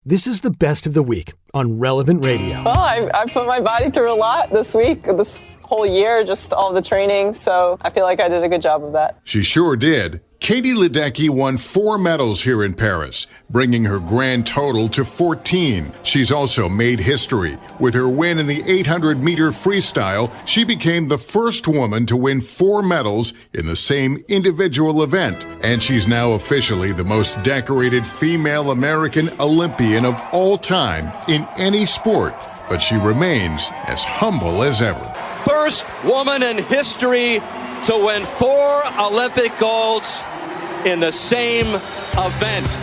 This is the best of the week on Relevant Radio. Well, I put my body through a lot this week, this whole year, just all the training. So I feel like I did a good job of that. She sure did. Katie Ledecky won 4 medals here in Paris, bringing her grand total to 14. She's also made history. With her win in the 800-meter freestyle, she became the first woman to win 4 medals in the same individual event. And she's now officially the most decorated female American Olympian of all time in any sport. But she remains as humble as ever. First woman in history to win 4 Olympic golds in the same event.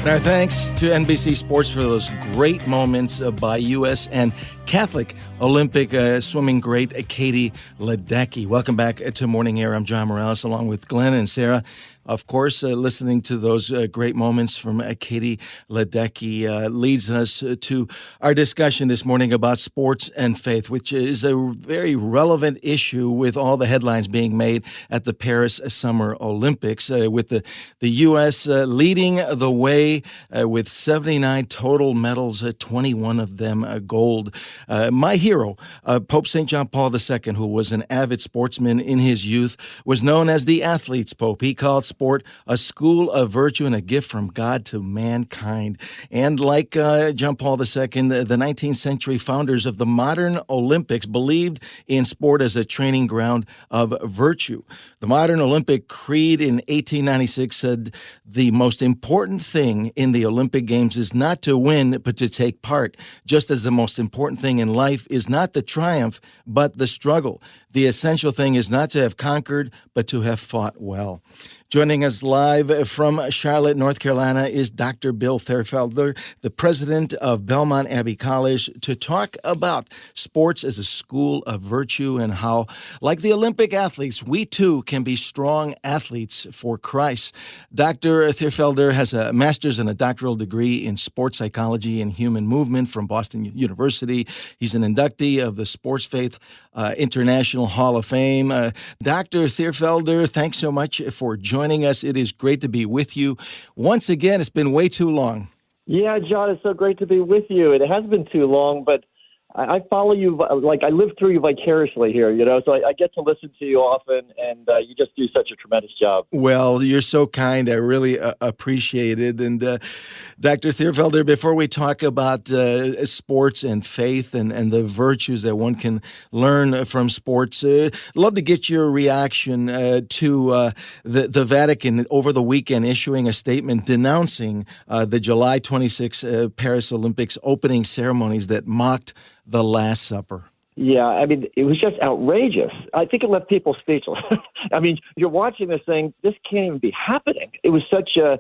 And our thanks to NBC Sports for those great moments by U.S. and Catholic Olympic swimming great Katie Ledecky. Welcome back to Morning Air. I'm John Morales along with Glenn and Sarah. Of course, listening to those great moments from Katie Ledecky leads us to our discussion this morning about sports and faith, which is a very relevant issue with all the headlines being made at the Paris Summer Olympics, with the U.S. Leading the way with 79 total medals, 21 of them gold. My hero, Pope St. John Paul II, who was an avid sportsman in his youth, was known as the athlete's pope. He called sport a school of virtue and a gift from God to mankind. And like John Paul II, the 19th century founders of the modern Olympics believed in sport as a training ground of virtue. The modern Olympic creed in 1896 said the most important thing in the Olympic Games is not to win, but to take part, just as the most important thing in life is not the triumph, but the struggle. The essential thing is not to have conquered, but to have fought well. Joining us live from Charlotte, North Carolina, is Dr. Bill Thierfelder, the president of Belmont Abbey College, to talk about sports as a school of virtue and how, like the Olympic athletes, we too can be strong athletes for Christ. Dr. Thierfelder has a master's and a doctoral degree in sports psychology and human movement from Boston University. He's an inductee of the Sports Faith International Hall of Fame. Dr. Thierfelder, thanks so much for joining us. It is great to be with you. Once again, it's been way too long. Yeah, John, it's so great to be with you. It has been too long, but I follow you, like I live through you vicariously here, so I get to listen to you often, and you just do such a tremendous job. Well, you're so kind. I really appreciate it. And Dr. Thierfelder, before we talk about sports and faith and the virtues that one can learn from sports, love to get your reaction to the Vatican over the weekend issuing a statement denouncing the July 26 Paris Olympics opening ceremonies that mocked the Last Supper. Yeah, I mean, it was just outrageous. I think it left people speechless. I mean, you're watching this thing, this can't even be happening. It was such a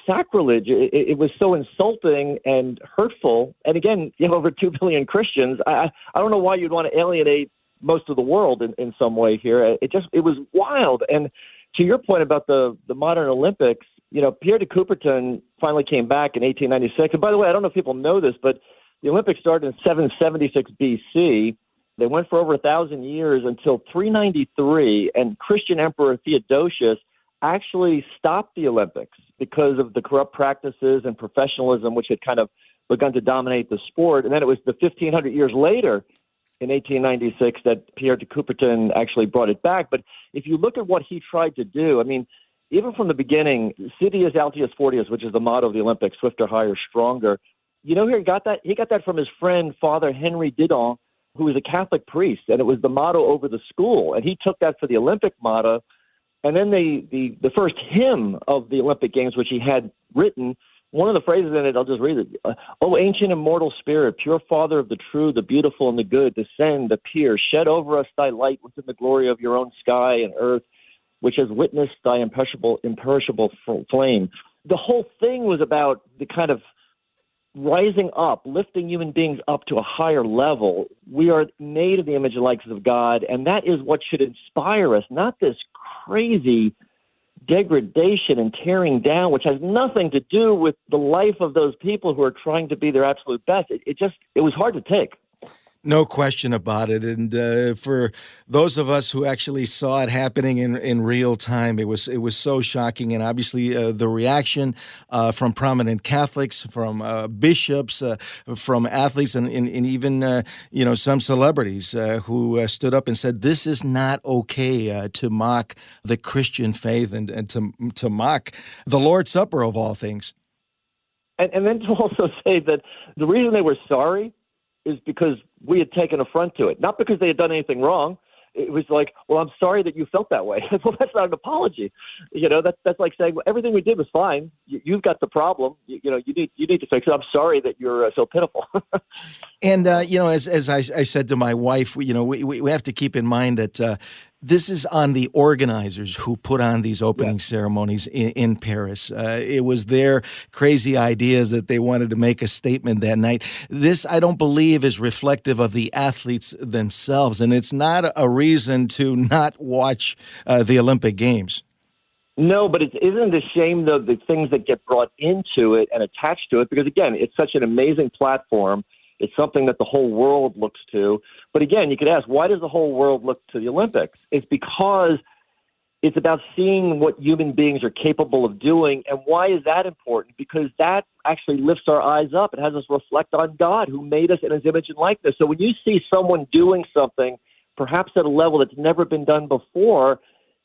sacrilege. It was so insulting and hurtful. And again, over 2 billion Christians. I don't know why you'd want to alienate most of the world in some way here. It was wild. And to your point about the modern Olympics, Pierre de Coubertin finally came back in 1896. And by the way, I don't know if people know this, but the Olympics started in 776 BC. They went for over 1,000 years until 393, and Christian Emperor Theodosius actually stopped the Olympics because of the corrupt practices and professionalism which had kind of begun to dominate the sport. And then it was the 1,500 years later, in 1896, that Pierre de Coubertin actually brought it back. But if you look at what he tried to do, I mean, even from the beginning, Sidius Altius Fortius, which is the motto of the Olympics, swifter, higher, stronger. He got that? He got that from his friend, Father Henry Didon, who was a Catholic priest, and it was the motto over the school. And he took that for the Olympic motto. And then the first hymn of the Olympic Games, which he had written, one of the phrases in it, I'll just read it. "O ancient immortal spirit, pure Father of the true, the beautiful and the good, descend, appear, shed over us thy light within the glory of your own sky and earth, which has witnessed thy imperishable flame." The whole thing was about the kind of rising up, lifting human beings up to a higher level. We are made in the image and likeness of God, and that is what should inspire us, not this crazy degradation and tearing down, which has nothing to do with the life of those people who are trying to be their absolute best. It was hard to take. No question about it. And for those of us who actually saw it happening in real time, it was so shocking. And obviously the reaction from prominent Catholics, from bishops, from athletes, and even some celebrities who stood up and said, this is not okay to mock the Christian faith and to mock the Lord's Supper of all things. And then to also say that the reason they were sorry is because we had taken affront to it, not because they had done anything wrong. It was like, well, I'm sorry that you felt that way. Well, that's not an apology. That's like saying, well, everything we did was fine. You've got the problem. You need to fix it. I'm sorry that you're so pitiful. And as I said to my wife, we have to keep in mind that this is on the organizers who put on these opening ceremonies in Paris. It was their crazy ideas that they wanted to make a statement that night. This, I don't believe, is reflective of the athletes themselves, and it's not a reason to not watch the Olympic Games. No, but isn't it a shame, though, the things that get brought into it and attached to it? Because, again, it's such an amazing platform. It's something that the whole world looks to. But again, you could ask, why does the whole world look to the Olympics? It's because it's about seeing what human beings are capable of doing. And why is that important? Because that actually lifts our eyes up. It has us reflect on God, who made us in his image and likeness. So when you see someone doing something, perhaps at a level that's never been done before,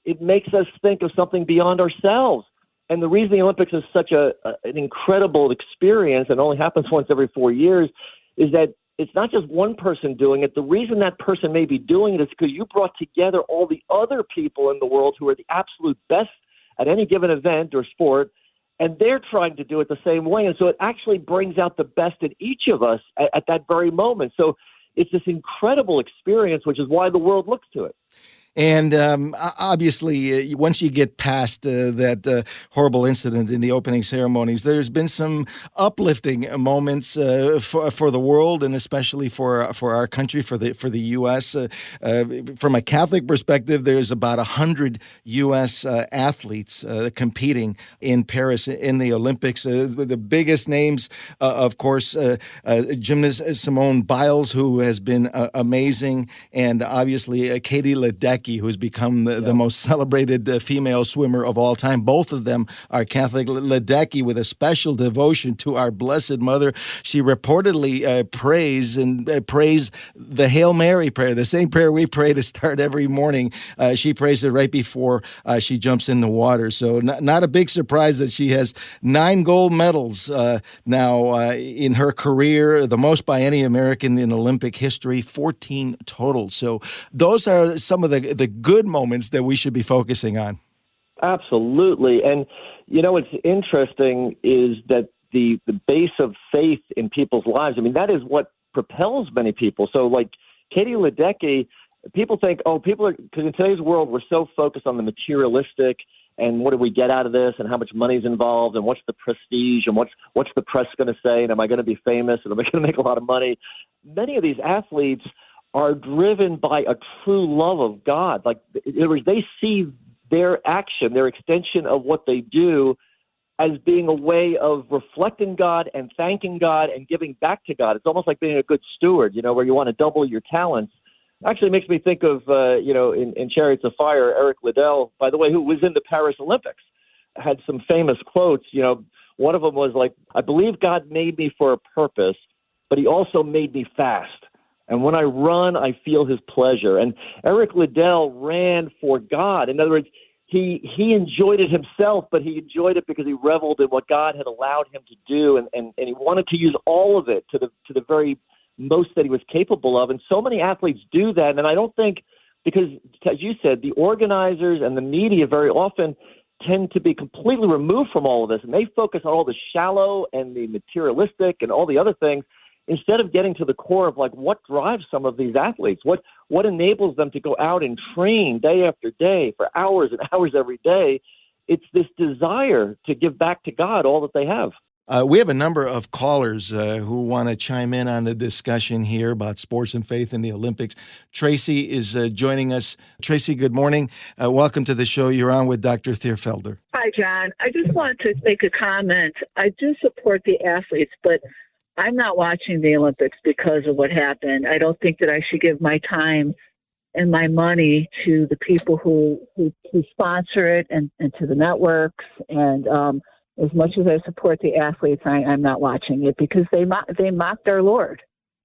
it makes us think of something beyond ourselves. And the reason the Olympics is such an incredible experience and only happens once every 4 years is that it's not just one person doing it. The reason that person may be doing it is because you brought together all the other people in the world who are the absolute best at any given event or sport, and they're trying to do it the same way. And so it actually brings out the best in each of us at that very moment. So it's this incredible experience, which is why the world looks to it. And obviously, once you get past that horrible incident in the opening ceremonies, there's been some uplifting moments for the world, and especially for our country, for the U.S. From a Catholic perspective, there's about 100 U.S. athletes competing in Paris in the Olympics. The biggest names, of course, gymnast Simone Biles, who has been amazing, and obviously Katie Ledecky, who's become the most celebrated female swimmer of all time. Both of them are Catholic. Ledecky, with a special devotion to our Blessed Mother, she reportedly prays the Hail Mary prayer, the same prayer we pray to start every morning. She prays it right before she jumps in the water. So not a big surprise that she has 9 gold medals now in her career, the most by any American in Olympic history, 14 total. So those are some of the good moments that we should be focusing on. Absolutely. And, what's interesting is that the base of faith in people's lives, that is what propels many people. So like Katie Ledecky, people think, because in today's world, we're so focused on the materialistic and what do we get out of this and how much money's involved and what's the prestige and what's the press going to say and am I going to be famous and am I going to make a lot of money? Many of these athletes are driven by a true love of God. Like they see their action, their extension of what they do as being a way of reflecting God and thanking God and giving back to God. It's almost like being a good steward, where you want to double your talents. Actually makes me think of, in Chariots of Fire, Eric Liddell, by the way, who was in the Paris Olympics, had some famous quotes. One of them was like, I believe God made me for a purpose, but he also made me fast. And when I run, I feel his pleasure. And Eric Liddell ran for God. In other words, he enjoyed it himself, but he enjoyed it because he reveled in what God had allowed him to do. And he wanted to use all of it to the very most that he was capable of. And so many athletes do that. And I don't think, because as you said, the organizers and the media very often tend to be completely removed from all of this. And they focus on all the shallow and the materialistic and all the other things, instead of getting to the core of like what drives some of these athletes, what enables them to go out and train day after day for hours and hours every day. It's this desire to give back to God all that they have. We have a number of callers who want to chime in on the discussion here about sports and faith in the Olympics. Tracy is joining us. Tracy, good morning. Welcome to the show. You're on with Dr. Thierfelder. Hi, John. I just wanted to make a comment. I do support the athletes, but I'm not watching the Olympics because of what happened. I don't think that I should give my time and my money to the people who sponsor it and to the networks. And as much as I support the athletes, I'm not watching it because they mocked our Lord.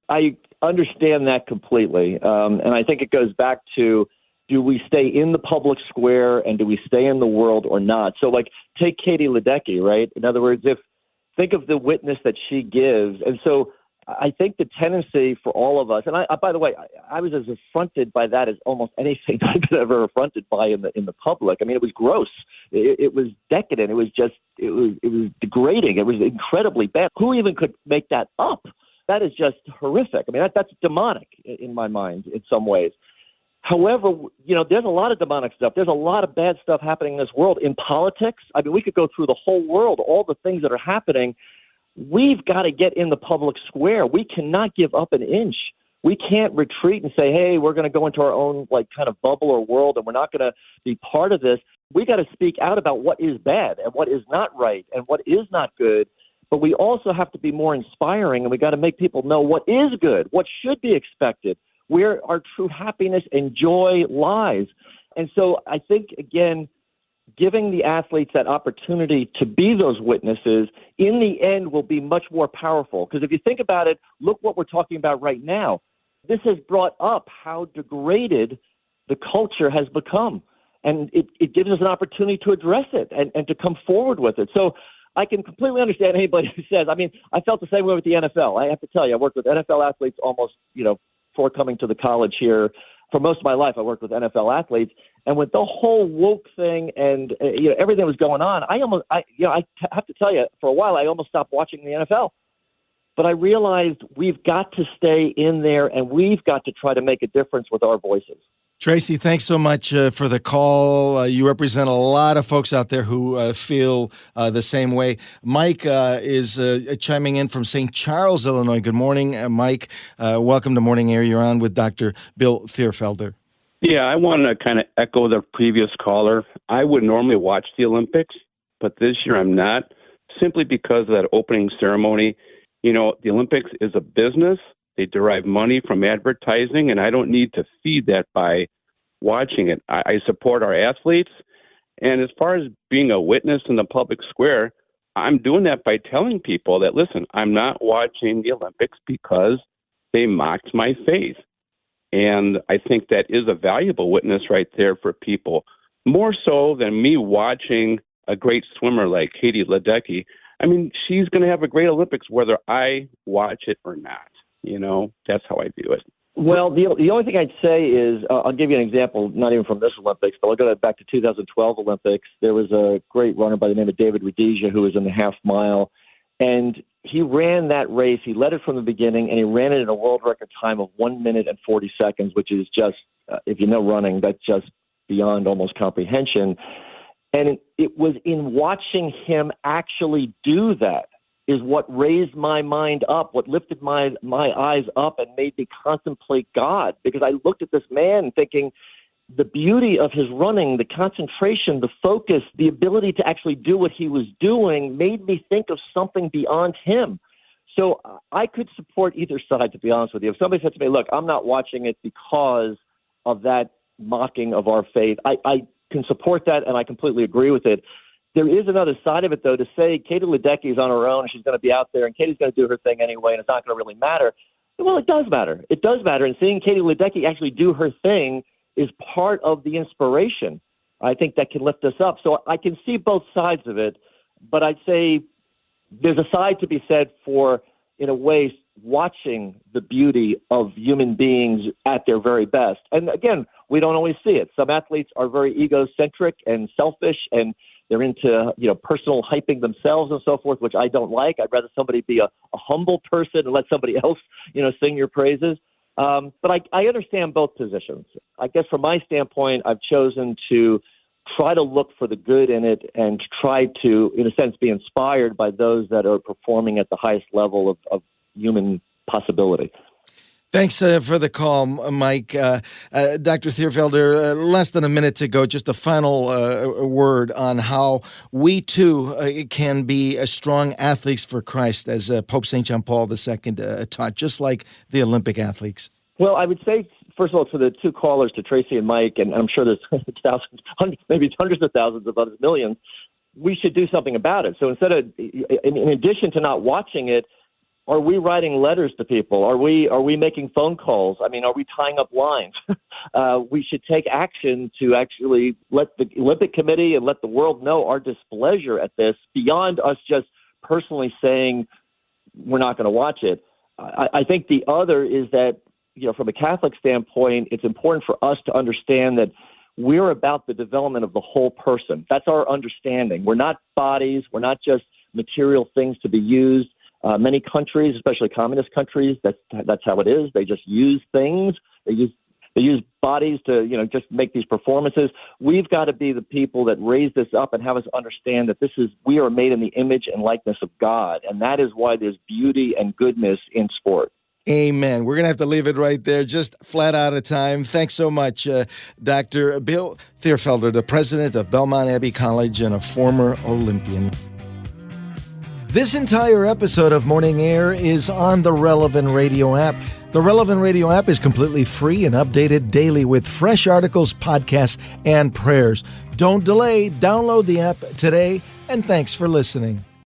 I understand that completely. And I think it goes back to, do we stay in the public square and do we stay in the world or not? So, like, take Katie Ledecky, right? In other words, think of the witness that she gives. And so I think the tendency for all of us, and I by the way, I was as affronted by that as almost anything I've been ever affronted by in the public. I mean, it was gross. It was decadent. It was degrading. It was incredibly bad. Who even could make that up? That is just horrific. I mean, that's demonic in my mind in some ways. However, there's a lot of demonic stuff. There's a lot of bad stuff happening in this world. In politics, I mean, we could go through the whole world, all the things that are happening. We've got to get in the public square. We cannot give up an inch. We can't retreat and say, hey, we're going to go into our own kind of bubble or world and we're not going to be part of this. We got to speak out about what is bad and what is not right and what is not good. But we also have to be more inspiring, and we got to make people know what is good, what should be expected, where our true happiness and joy lies. And so I think, again, giving the athletes that opportunity to be those witnesses in the end will be much more powerful. Because if you think about it, look what we're talking about right now. This has brought up how degraded the culture has become. And it gives us an opportunity to address it and to come forward with it. So I can completely understand anybody who says, I mean, I felt the same way with the NFL. I have to tell you, I worked with NFL athletes almost, before coming to the college here. For most of my life, I worked with NFL athletes. And with the whole woke thing and everything that was going on, I have to tell you, for a while, I almost stopped watching the NFL. But I realized we've got to stay in there and we've got to try to make a difference with our voices. Tracy, thanks so much for the call. You represent a lot of folks out there who feel the same way. Mike is chiming in from St. Charles, Illinois. Good morning, Mike. Welcome to Morning Air. You're on with Dr. Bill Thierfelder. Yeah, I want to kind of echo the previous caller. I would normally watch the Olympics, but this year I'm not, simply because of that opening ceremony. The Olympics is a business. They derive money from advertising, and I don't need to feed that by watching it. I support our athletes. And as far as being a witness in the public square, I'm doing that by telling people that, listen, I'm not watching the Olympics because they mocked my faith. And I think that is a valuable witness right there for people, more so than me watching a great swimmer like Katie Ledecky. I mean, she's going to have a great Olympics whether I watch it or not. That's how I view it. Well, the only thing I'd say is, I'll give you an example, not even from this Olympics, but I'll go back to 2012 Olympics. There was a great runner by the name of David Rudisha who was in the half mile, and he ran that race. He led it from the beginning, and he ran it in a world record time of 1 minute and 40 seconds, which is just, if you know running, that's just beyond almost comprehension. And it was in watching him actually do that is what raised my mind up, what lifted my eyes up and made me contemplate God. Because I looked at this man thinking the beauty of his running, the concentration, the focus, the ability to actually do what he was doing made me think of something beyond him. So I could support either side, to be honest with you. If somebody said to me, look, I'm not watching it because of that mocking of our faith, I can support that and I completely agree with it. There is another side of it, though, to say Katie Ledecky is on her own and she's going to be out there and Katie's going to do her thing anyway and it's not going to really matter. Well, it does matter. It does matter. And seeing Katie Ledecky actually do her thing is part of the inspiration. I think that can lift us up. So I can see both sides of it, but I'd say there's a side to be said for, in a way, watching the beauty of human beings at their very best. And again, we don't always see it. Some athletes are very egocentric and selfish, and they're into, personal hyping themselves and so forth, which I don't like. I'd rather somebody be a humble person and let somebody else, sing your praises. But I understand both positions. I guess from my standpoint, I've chosen to try to look for the good in it and try to, in a sense, be inspired by those that are performing at the highest level of human possibility. Thanks for the call, Mike. Dr. Thierfelder, less than a minute to go. Just a final word on how we, too, can be strong athletes for Christ, as Pope St. John Paul II taught, just like the Olympic athletes. Well, I would say, first of all, to the two callers, to Tracy and Mike, and I'm sure there's thousands, maybe hundreds of thousands of others, millions, we should do something about it. So instead of, in addition to not watching it, are we writing letters to people? Are we making phone calls? I mean, are we tying up lines? We should take action to actually let the Olympic Committee and let the world know our displeasure at this, beyond us just personally saying we're not going to watch it. I think the other is that, from a Catholic standpoint, it's important for us to understand that we're about the development of the whole person. That's our understanding. We're not bodies. We're not just material things to be used. Many countries, especially communist countries, that's how it is. They just use things. They use bodies to, just make these performances. We've got to be the people that raise this up and have us understand that we are made in the image and likeness of God, and that is why there's beauty and goodness in sport. Amen. We're going to have to leave it right there, just flat out of time. Thanks so much, Dr. Bill Thierfelder, the president of Belmont Abbey College and a former Olympian. This entire episode of Morning Air is on the Relevant Radio app. The Relevant Radio app is completely free and updated daily with fresh articles, podcasts, and prayers. Don't delay. Download the app today, and thanks for listening.